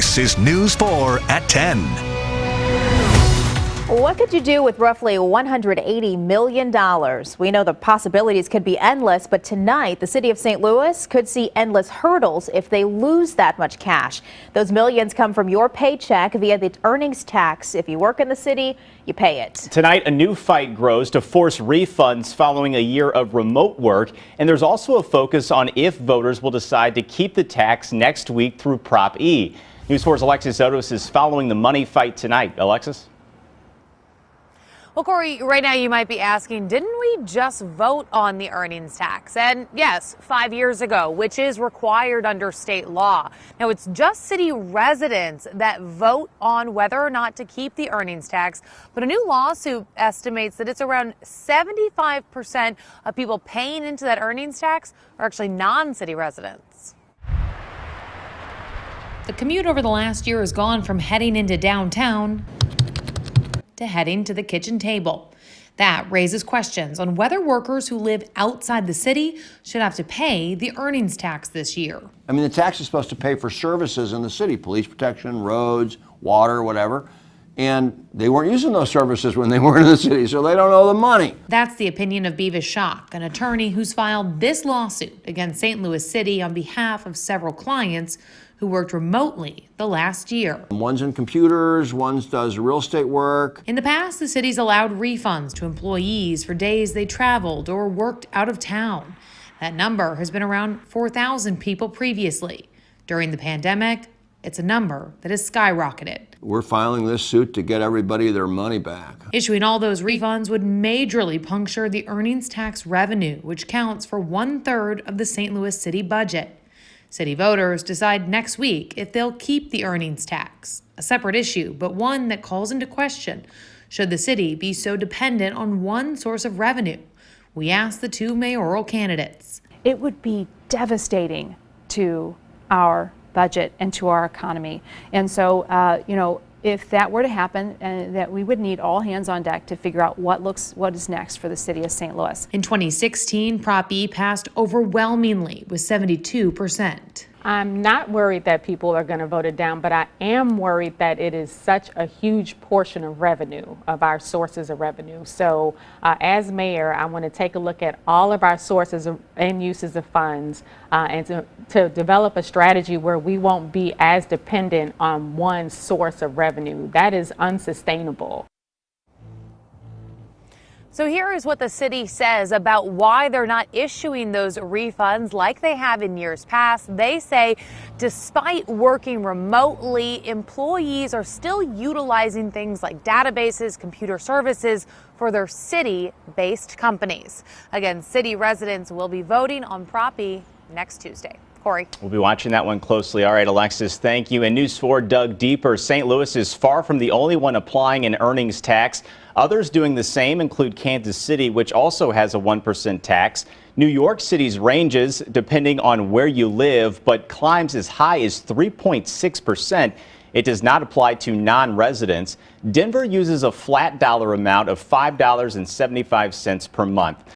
This is News 4 at 10. What could you do with roughly $180 million? We know the possibilities could be endless, but tonight the city of St. Louis could see endless hurdles if they lose that much cash. Those millions come from your paycheck via the earnings tax. If you work in the city, you pay it. Tonight, a new fight grows to force refunds following a year of remote work. And there's also a focus on if voters will decide to keep the tax next week through Prop E. News 4's Alexis Otis is following the money fight tonight. Alexis? Well, Corey, right now you might be asking, didn't we just vote on the earnings tax? And yes, 5 years ago, which is required under state law. Now, it's just city residents that vote on whether or not to keep the earnings tax. But a new lawsuit estimates that it's around 75% of people paying into that earnings tax are actually non-city residents. The commute over the last year has gone from heading into downtown to heading to the kitchen table. That raises questions on whether workers who live outside the city should have to pay the earnings tax this year. I mean, the tax is supposed to pay for services in the city, police protection, roads, water, whatever. And they weren't using those services when they weren't in the city, so they don't owe the money. That's the opinion of Beavis Schock, an attorney who's filed this lawsuit against St. Louis City on behalf of several clients who worked remotely the last year. One's in computers, one does real estate work. In the past, the city's allowed refunds to employees for days they traveled or worked out of town. That number has been around 4,000 people previously. During the pandemic, it's a number that has skyrocketed. We're filing this suit to get everybody their money back. Issuing all those refunds would majorly puncture the earnings tax revenue, which counts for 1/3 of the St. Louis City budget. City voters decide next week if they'll keep the earnings tax, a separate issue, but one that calls into question, should the city be so dependent on one source of revenue? We asked the two mayoral candidates. It would be devastating to our budget and to our economy. And so, if that were to happen, that we would need all hands on deck to figure out what is next for the city of St. Louis. In 2016, Prop E passed overwhelmingly with 72%. I'm not worried that people are going to vote it down, but I am worried that it is such a huge portion of revenue, of our sources of revenue. So as mayor, I want to take a look at all of our sources and uses of funds and to develop a strategy where we won't be as dependent on one source of revenue. That is unsustainable. So here is what the city says about why they're not issuing those refunds like they have in years past. They say despite working remotely, employees are still utilizing things like databases, computer services for their city-based companies. Again, city residents will be voting on Prop E next Tuesday. Corey. We'll be watching that one closely. All right, Alexis, thank you. And News 4 dug deeper. St. Louis is far from the only one applying an earnings tax. Others doing the same include Kansas City, which also has a 1% tax. New York City's ranges depending on where you live, but climbs as high as 3.6%. It does not apply to non-residents. Denver uses a flat dollar amount of $5.75 per month.